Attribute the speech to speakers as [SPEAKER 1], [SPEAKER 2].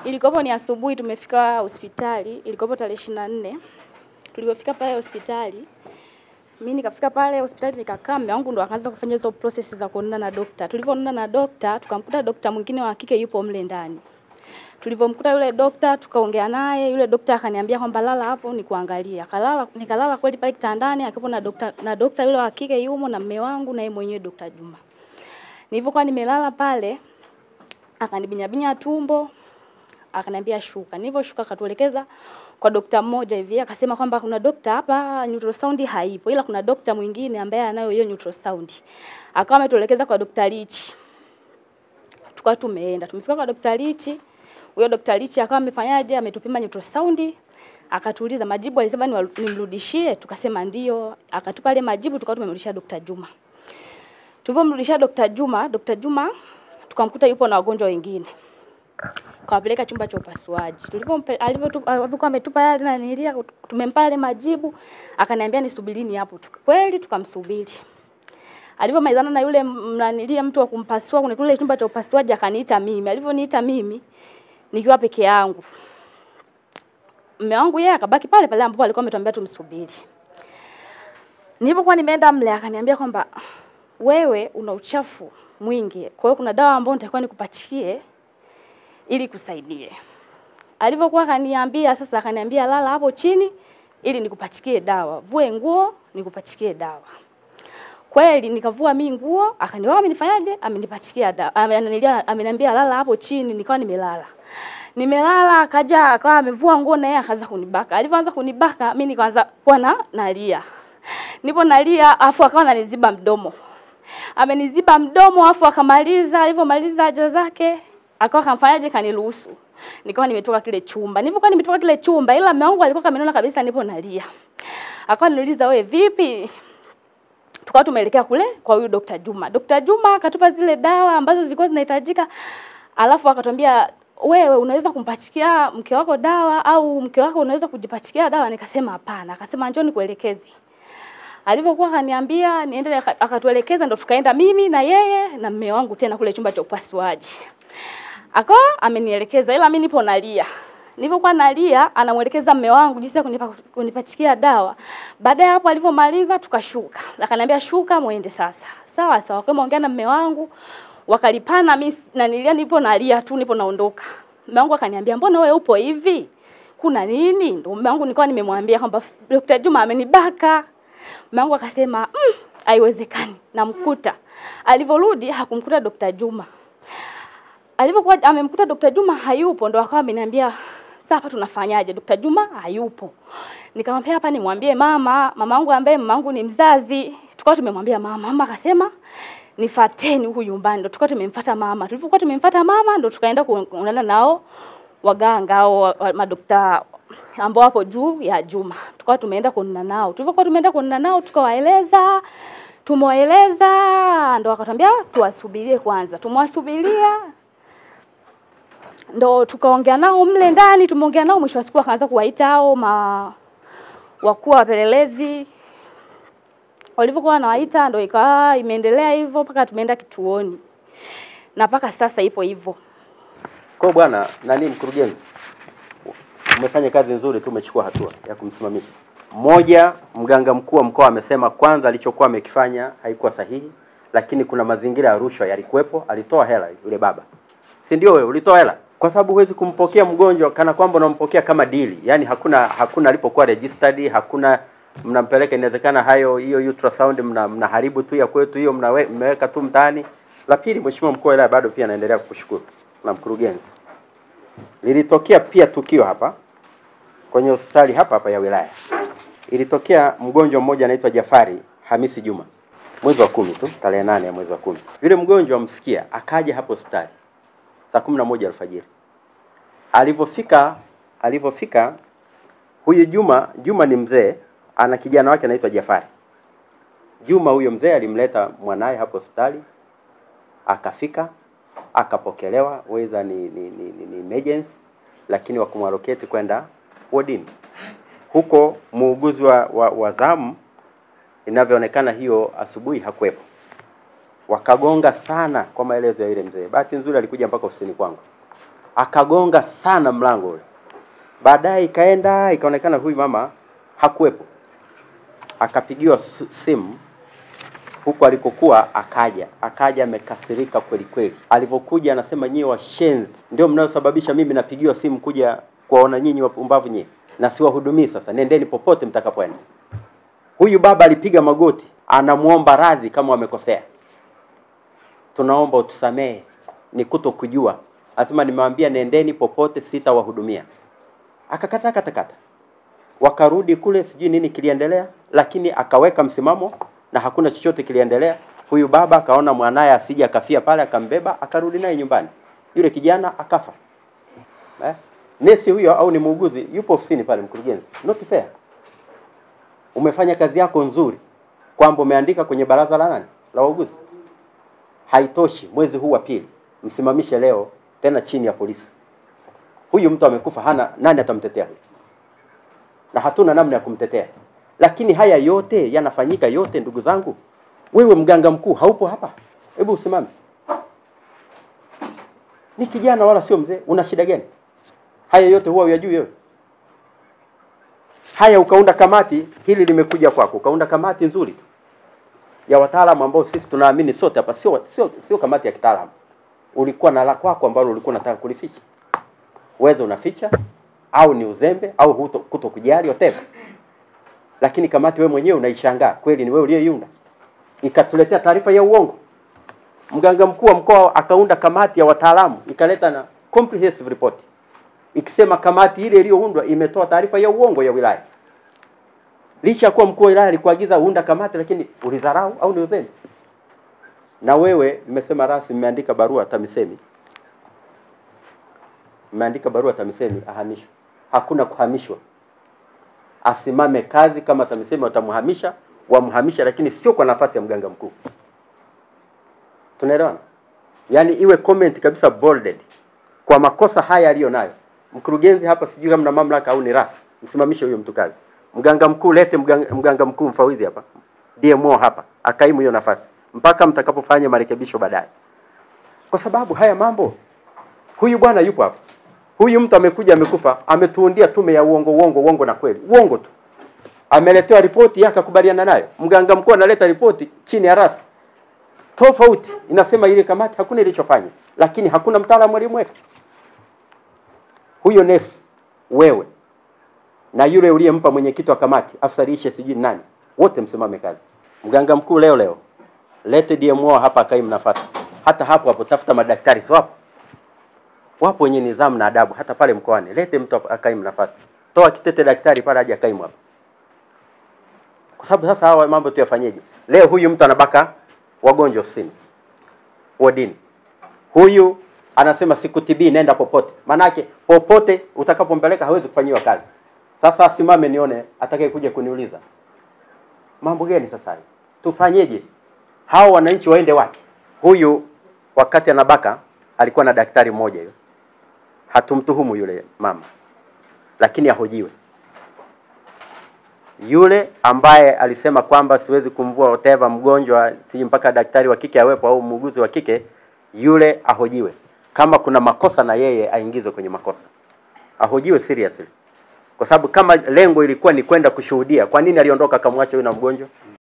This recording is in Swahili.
[SPEAKER 1] Ilikopo ni asubuhi tumefika hospitali, ilikopo tarehe 24. Tulipofika pale hospitali, mimi nikafika pale hospitali nikakaa, mume wangu ndo akaanza kufanya hizo process za kuonana na daktari. Tulipoonana na daktari, tukamkuta daktari mwingine wa kike yupo mle ndani. Tulipomkuta yule daktari, tukaongea naye, yule daktari akaniambia kwamba lala hapo nikuangalia. Nikalala kweli pale kitandani, akipo na daktari yule wa kike yumo na mume wangu na yeye mwenyewe Dr. Juma. Nilipokuwa nimelala pale, akanibinya tumbo, akaniambia shuka. Niliposhuka akatuelekeza kwa daktari mmoja hivi, akasema kwamba kuna daktari hapa ultrasound haipo, ila kuna daktari mwingine ambaye anayo hiyo ultrasound. Akawa ametuelekeza kwa daktari Lichi. Tukawa tumeenda. Tumefika kwa daktari Lichi. Huyo daktari Lichi akawa amefanyaje, ametupima ultrasound, akatuuliza majibu, alisema nimrudishie, tukasema ndio. Akatupa ile majibu, tukawa tumemrudishia Dr. Juma. Tulipomrudishia Dr. Juma tukamkuta yupo na wagonjwa wengine. Kawapeleka chumba cha upasuaji. Alipokuwa ametupa yale na nilia, tumempa yale majibu, akaniambia nisubirini hapo. Kweli tukamsubiri. Alipomalizana na yule mnanilia mtu wa kumpasua kwenye kule chumba cha upasuaji, akaniita mimi. Aliponiita mimi nikiwa peke yangu, mume wangu yeye akabaki pale pale ambapo alikuwa ametuambia tumsubiri. Nilipokuwa nimeenda mle, akaniambia kwamba wewe una uchafu mwingi, kwa hiyo kuna dawa ambayo nitakuwa nikupatie ili kusaidie. Alipokuwa akaniambia sasa, akaniambia lala hapo chini ili nikupatie dawa. Vue nguo nikupatie dawa. Kweli nikavua mimi nguo, akaniambia amenifanyaje? Amenipatia dawa. Ameniambia lala hapo chini, nikawa nimelala. Nimelala, akaja akawa amevua nguo na yeye akaanza kunibaka. Alipoanza kunibaka, mimi nikaanza kuwa nalia. Nipo nalia, afu akawa ananiziba mdomo. Ameniziba mdomo, afu akamaliza, alipomaliza haja zake, akawa kamfanyaje, kaniruhusu. Nikawa nimetoka kile chumba. Nilipokuwa nimetoka kile chumba, ila mume wangu alikuwa kamenona kabisa nipo nalia. Akawa ananiuliza wewe vipi? Tukawa tumeelekea kule kwa huyu Dr. Juma. Dr. Juma akatupa zile dawa ambazo zilikuwa zinahitajika. Alafu akatuambia wewe unaweza kumpachikia mke wako dawa au mke wako unaweza kujipachikia dawa? Nikasema hapana. Akasema njoo nikuelekeze. Alipokuwa akaniambia niende, akatuelekeza, ndo tukaenda mimi na yeye na mume wangu tena kule chumba cha upasuaji. Akawa amenielekeza, ila mimi nipo nalia. Nilipokuwa nalia, anamuelekeza mume wangu jinsi ya kunipachikia dawa. Baada ya hapo alipomaliza tukashuka. Akaniambia shuka muende sasa. Sawa sawa. Kwa ongea na mume wangu, wakalipana, mimi na nilia nipo nalia tu, nipo naondoka. Mume wangu akaniambia mbona wewe upo hivi? Kuna nini? Ndio mume wangu nilikuwa nimemwambia kwamba Dr. Juma amenibaka. Mume wangu akasema haiwezekani, namkuta. Alivorudi hakumkuta Dr. Juma. Alipokuwa amemkuta Dr. Juma hayupo, ndo akawa ameniambia sasa hapa tunafanyaje? Dr. Juma hayupo. Nikamwambia hapa nimwambie mamangu ambaye mamangu ni mzazi. Tukawa tumemwambia mama akasema nifuateni huku nyumbani. Ndo tukawa tumemfuata mama. Tulipokuwa tumemfuata mama ndo tukaenda kuonana nao waganga au madaktari ambao hapo juu ya Juma. Tukawa tumeenda kuonana nao. Tulipokuwa tumeenda kuonana nao tukawaeleza, tumoeleza, ndo wakatuambia tuwasubirie kwanza. Tumwasubiria. Ndo tukaongea nao mle ndani, tumeongea nao, mwisho wa siku akaanza kuwaita hao wakuu wa pelelezi. Walipokuwa wanawaita ndo ikawa imeendelea hivyo mpaka tumeenda kituoni. Na mpaka sasa ipo hivyo.
[SPEAKER 2] Kwa bwana nani mkurugenzi, umefanya kazi nzuri tu, umechukua hatua ya kumsimamisha. Mmoja, mganga mkuu wa mkoa amesema kwanza alichokuwa amekifanya haikuwa sahihi, lakini kuna mazingira ya rushwa yalikuwepo, alitoa hela yule baba. Si ndio wewe ulitoa hela? Kwa sababu huwezi kumpokea mgonjwa kana kwamba unampokea kama deal. Yaani hakuna alipokuwa registered, hakuna mnampeleka, inawezekana hiyo ultrasound mnaharibu tu ya kwetu, hiyo mmeweka tu mtaani. La pili, mheshimiwa mkuu wa wilaya bado pia naendelea kukushukuru na mkurugenzi. Lilitokea pia tukio hapa kwenye hospitali hapa ya wilaya. Ilitokea mgonjwa mmoja anaitwa Jafari Hamisi Juma. Mwezi wa 10 tu, tarehe 8 ya mwezi wa 10. Yule mgonjwa msikia akaja hapo hospitali saa 11 alfajiri. Alipofika huyu Juma ni mzee, ana kijana wake anaitwa Jafari. Juma huyo mzee alimleta mwanae hapo hospitali, akafika, akapokelewa, weza ni emergency, lakini wakumwalocate kwenda wardini. Huko muuguzi wa zamu inavyoonekana hiyo asubuhi hakuepo. Wakagonga sana kwa maelezo ya yule mzee. Bahati nzuri alikuja mpaka ofisini kwangu. akagonga sana mlango ule. Baadaye ikaonekana huyu mama hakuwepo. Akapigiwa simu huko alikokuwa, akaja amekasirika kweli kweli. Alipokuja anasema, nyie washenzi ndio mnaosababisha mimi napigiwa simu kuja kuwaona nyinyi wapumbavu nyie, na siwahudumii, sasa nendeni popote mtakapoenda. Huyu baba alipiga magoti, anamuomba radhi kama wamekosea. Tunaomba utusamehe, ni kutokujua. Anasema nimewambia nendeni popote, sitawahudumia. Akakata. Wakarudi kule, sijui nini kiliendelea, lakini akaweka msimamo na hakuna chochote kiliendelea. Huyu baba akaona mwanae asije akafia pale, akambeba akarudi naye nyumbani. Yule kijana akafa. Nesi huyo au ni muuguzi yupo ofisini pale, mkurugenzi. Not fair. Umefanya kazi yako nzuri kwamba umeandika kwenye baraza la nani? La wauguzi. Haitoshi, mwezi huu wa pili msimamishe leo tena chini ya polisi. Huyu mtu amekufa, nani atamtetea huyu? Na hatuna namna ya kumtetea. Lakini haya yote yanafanyika yote, ndugu zangu. Wewe mganga mkuu haupo hapa. Hebu usimame. Ni kijana wala sio mzee, una shida gani? Haya yote huwa unajui wewe. Haya ukaunda kamati, hili limekuja kwako. Ukaunda kamati nzuri tu ya wataalamu ambao sisi tunaamini sote hapa, sio kamati ya kitaalamu. Ulikuwa na la kwako ambalo ulikuwa unataka kulificha. Wewe unaficha au ni uzembe au kutokujali whatever. Lakini kamati wewe mwenyewe unaishangaa, kweli ni wewe uliyeiunda. Ikatuletea taarifa ya uongo. Mganga mkuu wa mkoa akaunda kamati ya wataalamu, ikaleta na comprehensive report. Ikisema kamati ile iliyoundwa imetoa taarifa ya uongo ya wilaya. Licha kuwa mkuu wa wilaya alikuagiza uunda kamati, lakini ulidharau au ni uzembe. Na wewe mmesema rasmi, mmeandika barua TAMISEMI. Mmeandika barua TAMISEMI ahamishwe. Hakuna kuhamishwa. Asimame kazi, kama TAMISEMI watamhamisha, wamhamisha, lakini sio kwa nafasi ya mganga mkuu. Tunaelewana? Yaani iwe comment kabisa bolded kwa makosa haya aliyonayo. Mkurugenzi hapa sijui kama na mamlaka au ni rasi, msimamishe huyo mtu kazi. Mganga mkuu lete mganga mkuu mfawidhi hapa. DMO hapa, akaimu hiyo nafasi mpaka mtakapofanya marekebisho baadaye. Kwa sababu haya mambo, huyu bwana yupo hapa. Huyu mtu amekuja amekufa, ametuundia tume ya uongo na kweli. Uongo tu. Ameletewa ripoti yake akakubaliana nayo. Mganga mkuu analeta ripoti chini ya rasi tofauti, inasema ile kamati hakuna ilichofanya, lakini hakuna mtaalamu aliyemweka. Huyo nesi wewe na yule uliyempa mwenyekiti wa kamati, afisa lishe sijui nani, wote msimame kazi. Mganga mkuu leo lete DMO hapa akaimu nafasi. Hata hapo tafuta madaktari, sio wapo wenye nidhamu na adabu hata pale mkoani. Lete mtu akaimu nafasi. Toa kitete daktari pale aje akaimu hapa. Kwa sababu sasa hawa mambo tu yafanyeje? Leo huyu mtu anabaka wagonjwa ofisini, wodini. Huyu anasema sikutibii, nenda popote. Manake popote utakapompeleka hawezi kufanyiwa kazi. Sasa asimame nione atakaye kuja kuniuliza. Mambo gani sasa hivi? Tufanyeje? Hao wananchi waende wapi? Huyu wakati anabaka alikuwa na daktari mmoja yule. Hatumtuhumu yule mama, lakini ahojiwe. Yule ambaye alisema kwamba siwezi kumvua whatever mgonjwa siji mpaka daktari wa kike awepo au muuguzi wa kike, yule ahojiwe. Kama kuna makosa na yeye aingizwe kwenye makosa. Ahojiwe seriously. Kwa sababu kama lengo ilikuwa ni kwenda kushuhudia, kwa nini aliondoka akamwacha yule na mgonjwa?